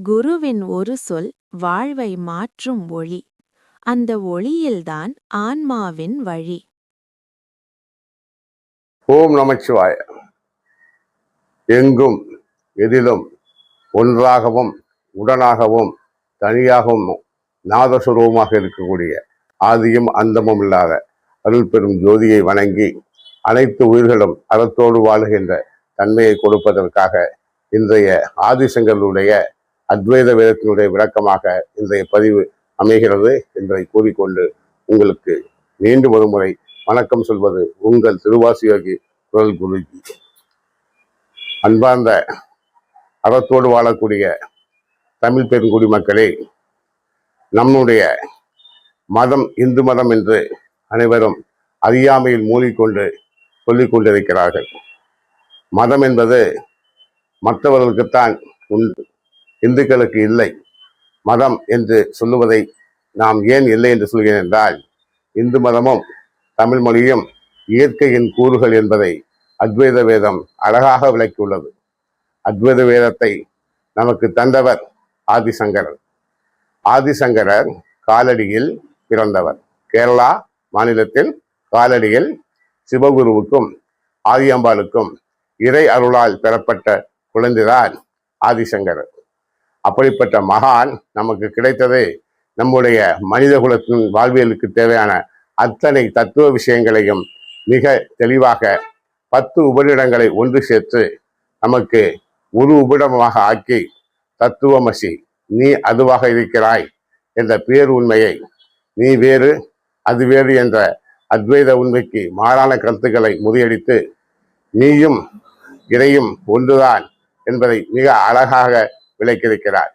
குருவின் ஒரு சொல் வாழ்வை மாற்றும் ஒளி. அந்த ஒளியில்தான் ஆன்மாவின் வழி. ஓம் நமச்சிவாய. எங்கும் எதிலும் ஒன்றாகவும் உடனாகவும் தனியாகவும் நாதசுரூபமாக இருக்கக்கூடிய ஆதியும் அந்தமும் இல்லாத அருள் பெரும் ஜோதியை வணங்கி அனைத்து உயிர்களும் அறத்தோடு வாழுகின்ற தன்மையை கொடுப்பதற்காக இன்றைய ஆதிசங்கருடைய அத்வைத வேதத்தினுடைய விளக்கமாக இன்றைய பதிவு அமைகிறது என்பதை கூறிக்கொண்டு உங்களுக்கு மீண்டும் ஒரு முறை வணக்கம் சொல்வது உங்கள் திருவாசியோகி குரல் குருஜி. அன்பார்ந்த அறத்தோடு வாழக்கூடிய தமிழ் பெருங்குடி மக்களே, நம்முடைய மதம் இந்து மதம் என்று அனைவரும் அறியாமையில் மூழ்கிக்கொண்டு சொல்லிக் கொண்டிருக்கிறார்கள். மதம் என்பது மற்றவர்களுக்குத்தான் உண்டு, இந்துக்களுக்கு இல்லை. மதம் என்று சொல்லுவதை நாம் ஏன் இல்லை என்று சொல்கிறேன் என்றால், இந்து மதமும் தமிழ் மொழியும் இயற்கையின் கூறுகள் என்பதை அத்வைத வேதம் அழகாக விளக்கியுள்ளது. அத்வைத வேதத்தை நமக்கு தந்தவர் ஆதிசங்கரர். ஆதிசங்கரர் காலடியில் பிறந்தவர். கேரளா மாநிலத்தில் காலடியில் சிவகுருவுக்கும் ஆதியம்பாளுக்கும் இறை அருளால் பெறப்பட்ட குழந்தைதான் ஆதிசங்கரர். அப்படிப்பட்ட மகான் நமக்கு கிடைத்ததே நம்முடைய மனித குலத்தின் வாழ்வியலுக்கு தேவையான அத்தனை தத்துவ விஷயங்களையும் மிக தெளிவாக 10 உபநிடங்களை ஒன்று சேர்த்து நமக்கு ஒரு உபநிடமாக ஆக்கி தத்துவமசி, நீ அதுவாக இருக்கிறாய் என்ற பேர் உண்மையை, நீ வேறு அது வேறு என்ற அத்வைத உண்மைக்கு மாறான கருத்துக்களை முறியடித்து நீயும் இறையும் ஒன்றுதான் என்பதை மிக அழகாக விளக்கியிருக்கிறார்.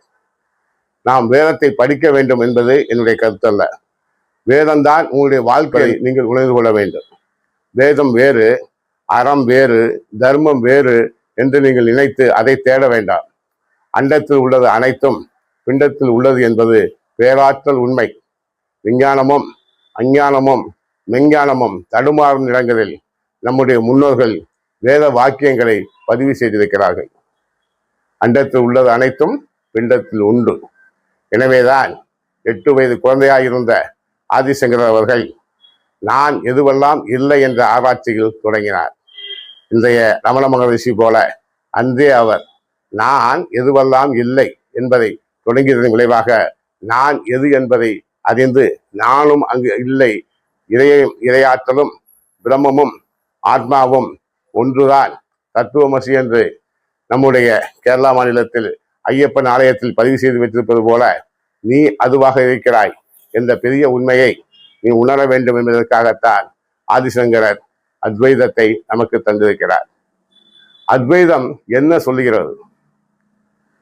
நாம் வேதத்தை படிக்க வேண்டும் என்பது என்னுடைய கருத்தல்ல. வேதம்தான் உங்களுடைய வாழ்க்கையை நீங்கள் உணர்ந்து கொள்ள வேண்டும். வேதம் வேறு, அறம் வேறு, தர்மம் வேறு என்று நீங்கள் நினைத்து அதை தேட வேண்டாம். அண்டத்தில் உள்ளது அனைத்தும் பிண்டத்தில் உள்ளது என்பது பேராற்றல் உண்மை. விஞ்ஞானமும் அஞ்ஞானமும் மெஞ்ஞானமும் தடுமாறும் இடங்களில் நம்முடைய முன்னோர்கள் வேத வாக்கியங்களை பதிவு செய்திருக்கிறார்கள். அண்டத்தில் உள்ளது அனைத்தும் பிண்டத்தில் உண்டு. எனவேதான் 8 வயது குழந்தையாயிருந்த ஆதிசங்கரர் அவர்கள் நான் எதுவெல்லாம் இல்லை என்ற ஆராய்ச்சியில் தொடங்கினார். இன்றைய ரமண மகரிஷி போல அன்றே அவர் நான் எதுவெல்லாம் இல்லை என்பதை தொடங்கியதன் விளைவாக நான் எது என்பதை அறிந்து நானும் அங்கு இல்லை, இறையாற்றலும் பிரம்மமும் ஆத்மாவும் ஒன்றுதான் தத்துவமசி என்று நம்முடைய கேரளா மாநிலத்தில் ஐயப்பன் ஆலயத்தில் பதிவு செய்து வைத்திருப்பது போல நீ அதுவாக இருக்கிறாய் என்ற பெரிய உண்மையை நீ உணர வேண்டும் என்பதற்காகத்தான் ஆதிசங்கரர் அத்வைதத்தை நமக்கு தந்திருக்கிறார். அத்வைதம் என்ன சொல்லுகிறது?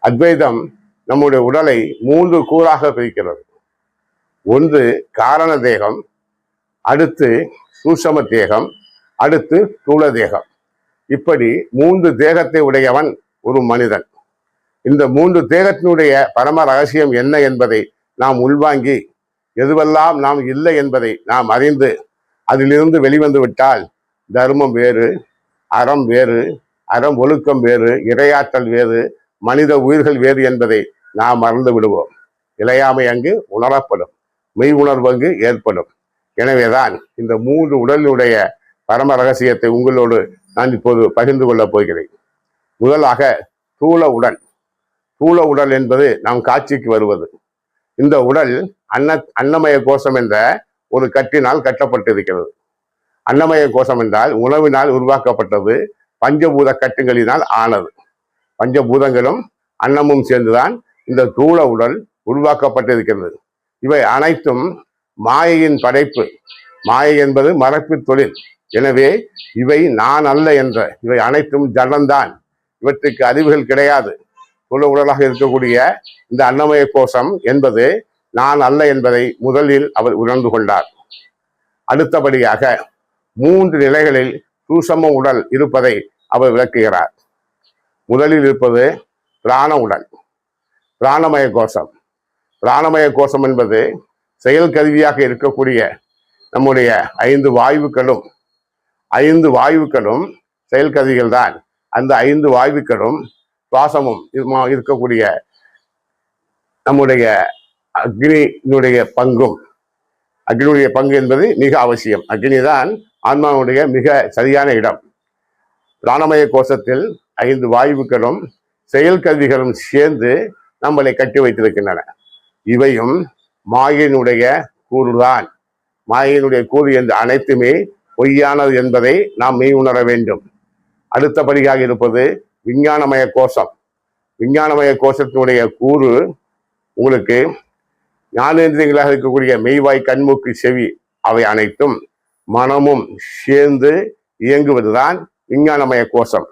அத்வைதம் நம்முடைய உடலை 3 கூறாக பிரிக்கிறது. ஒன்று காரண தேகம், அடுத்து சூட்சும தேகம், அடுத்து ஸ்தூல தேகம். இப்படி 3 தேகத்தை உடையவன் ஒரு மனிதன். இந்த 3 தேகத்தினுடைய பரம ரகசியம் என்ன என்பதை நாம் உள்வாங்கி எதுவெல்லாம் நாம் இல்லை என்பதை நாம் அறிந்து அதிலிருந்து வெளிவந்து விட்டால் தர்மம் வேறு, அறம் வேறு, அறம் ஒழுக்கம் வேறு, இறையாற்றல் வேறு, மனித உயிர்கள் வேறு என்பதை நாம் மறந்து விடுவோம். இளையாமை அங்கு உணரப்படும், மெய் உணர்வு அங்கு ஏற்படும். எனவேதான் இந்த 3 உடலினுடைய பரம ரகசியத்தை உங்களோடு நான் இப்போது பகிர்ந்து கொள்ளப் போகிறேன். முதலாக ஸ்தூல உடல். ஸ்தூல உடல் என்பது நாம் காட்சிக்கு வருவது. இந்த உடல் அன்னமய கோஷம் என்ற ஒரு கட்டினால் கட்டப்பட்டிருக்கிறது. அன்னமய கோஷம் என்றால் உணவினால் உருவாக்கப்பட்டது, பஞ்சபூத கட்டுகளினால் ஆனது. பஞ்சபூதங்களும் அன்னமும் சேர்ந்துதான் இந்த ஸ்தூல உடல் உருவாக்கப்பட்டிருக்கிறது. இவை அனைத்தும் மாயையின் படைப்பு. மாயை என்பது மறைப்பு தொழில். எனவே இவை நான் அல்ல என்ற இவை அனைத்தும் ஜடம்தான். இவற்றுக்கு அறிவுகள் கிடையாது. ஸ்தூல உடலாக இருக்கக்கூடிய இந்த அன்னமய கோஷம் என்பது நான் அல்ல என்பதை முதலில் அவர் உணர்ந்து கொண்டார். அடுத்தபடியாக 3 நிலைகளில் சூட்சும உடல் இருப்பதை அவர் விளக்குகிறார். முதலில் இருப்பது பிராண உடல், பிராணமய கோஷம். பிராணமய கோஷம் என்பது செயல் கருவியாக இருக்கக்கூடிய நம்முடைய 5 வாயுக்களும் செயல் கருவிகள் தான். அந்த 5 வாயுக்களும் சுவாசமும் இருக்கக்கூடிய நம்முடைய அக்னியினுடைய பங்கும், அக்னியுடைய பங்கு என்பது மிக அவசியம். அக்னிதான் ஆன்மாவுடைய மிக சரியான இடம். பிராணமய கோஷத்தில் 5 வாயுக்களும் செயல் கருவிகளும் சேர்ந்து நம்மளை கட்டி வைத்திருக்கின்றன. இவையும் மாயினுடைய கூறுதான். மாயினுடைய கூறு என்று அனைத்துமே பொய்யானது என்பதை நாம் மெய் உணர வேண்டும். அடுத்தபடியாக இருப்பது விஞ்ஞானமய கோஷம். விஞ்ஞானமய கோஷத்தினுடைய கூறு உங்களுக்கு ஞானேந்திரியங்களாக இருக்கக்கூடிய மெய்வாய், கண்மூக்கு, செவி அவை அனைத்தும் மனமும் சேர்ந்து இயங்குவதுதான் விஞ்ஞானமய கோஷம்.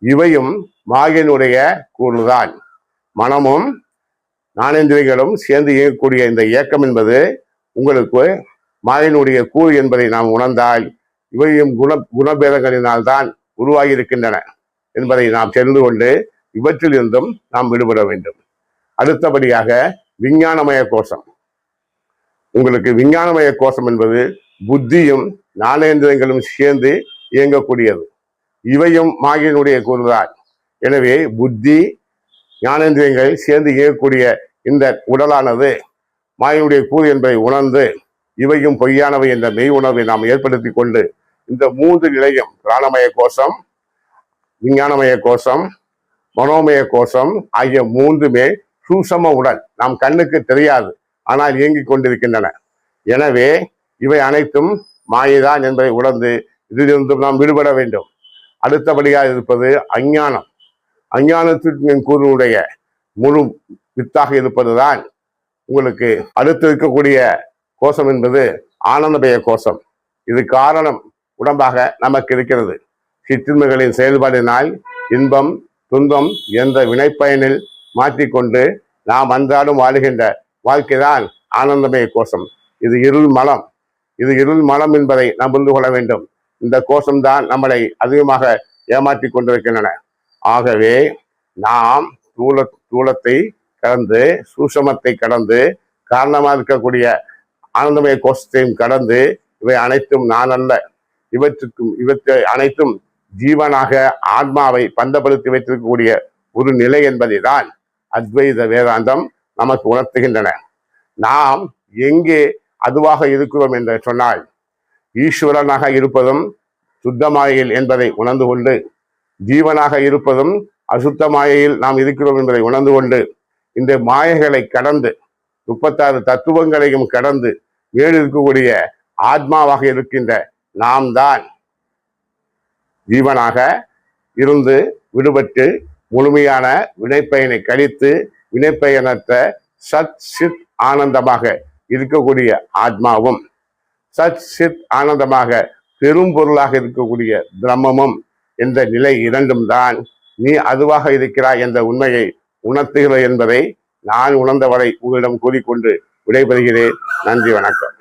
இவையும் மாயினுடைய கூறுதான். மனமும் ஞானேந்திரியங்களும் சேர்ந்து இயங்கக்கூடிய இந்த இயக்கம் என்பது உங்களுக்கு மாயினுடைய கூறு என்பதை நாம் உணர்ந்தால் இவையும் குணபேதங்களினால்தான் உருவாகி இருக்கின்றன என்பதை நாம் தெரிந்து கொண்டு இவற்றிலிருந்தும் நாம் விடுபட வேண்டும். அடுத்தபடியாக விஞ்ஞானமய கோஷம். உங்களுக்கு விஞ்ஞானமய கோஷம் என்பது புத்தியும் ஞானேந்திரங்களும் சேர்ந்து இயங்கக்கூடியது. இவையும் மாயினுடைய கூறுதான். எனவே புத்தி, ஞானேந்திரியங்கள் சேர்ந்து இயங்கக்கூடிய இந்த உடலானது மாயினுடைய கூறு என்பதை உணர்ந்து இவையும் பொய்யானவை என்ற மெய் உணர்வை நாம் ஏற்படுத்தி கொண்டு இந்த 3 நிலையும் பிராணமய கோஷம், விஞ்ஞானமய கோஷம், மனோமய கோஷம் ஆகிய 3மே சூசம உடல், நாம் கண்ணுக்கு தெரியாது, ஆனால் இயங்கிக் கொண்டிருக்கின்றன. எனவே இவை அனைத்தும் மாயைதான் என்பதை உணர்ந்து இதிலிருந்தும் நாம் விடுபட வேண்டும். அடுத்தபடியாக இருப்பது அஞ்ஞானம். அஞ்ஞானத்தின் கூறுடைய முழு வித்தாக இருப்பதுதான் உங்களுக்கு அடுத்து இருக்கக்கூடிய கோஷம் என்பது ஆனந்தமய கோஷம். இது காரணம் உடம்பாக நமக்கு இருக்கிறது. சிற்றின்மைகளின் செயல்பாடினால் இன்பம், துன்பம் என்ற வினைப்பயனில் மாற்றிக்கொண்டு நாம் அன்றாடம் வாழுகின்ற வாழ்க்கைதான் ஆனந்தமய கோஷம். இது இருள் மலம். இது இருள் மலம் என்பதை நாம் புரிந்து கொள்ள வேண்டும். இந்த கோஷம்தான் நம்மளை அதிகமாக ஏமாற்றி கொண்டிருக்கின்றன. ஆகவே நாம் தூலத்தை கடந்து, சூசமத்தை கடந்து, காரணமாக இருக்கக்கூடிய ஆனந்தமய கோஷத்தையும் கடந்து, இவை அனைத்தும் நான் அல்ல, இவற்றை அனைத்தும் ஜீவனாக ஆத்மாவை பந்தப்படுத்தி வைத்திருக்கக்கூடிய ஒரு நிலை என்பதை தான் அத்வைத வேதாந்தம் நமக்கு உணர்த்துகின்றன. நாம் எங்கே அதுவாக இருக்கிறோம் என்று சொன்னால் ஈஸ்வரனாக இருப்பதும் சுத்தமாயில் என்பதை உணர்ந்து கொண்டு, ஜீவனாக இருப்பதும் அசுத்த மாயையில் நாம் இருக்கிறோம் என்பதை உணர்ந்து கொண்டு, இந்த மாயைகளை கடந்து 36 தத்துவங்களையும் கடந்து மேல் இருக்கக்கூடிய ஆத்மாவாக இருக்கின்ற நாம் தான் ஜீவனாக இருந்து விடுபட்டு முழுமையான வினைப்பயனை கழித்து வினைப்பயனற்ற சத் சித் ஆனந்தமாக இருக்கக்கூடிய ஆத்மாவும், சத் சித் ஆனந்தமாக பெரும் பொருளாக இருக்கக்கூடிய பிரம்மமும் என்ற நிலை இரண்டும் தான் நீ அதுவாக இருக்கிறாய் என்ற உண்மையை உணர்த்துகிறது என்பதை நான் உணர்ந்தவரை உங்களிடம் கூறிக்கொண்டு விடைபெறுகிறேன். நன்றி, வணக்கம்.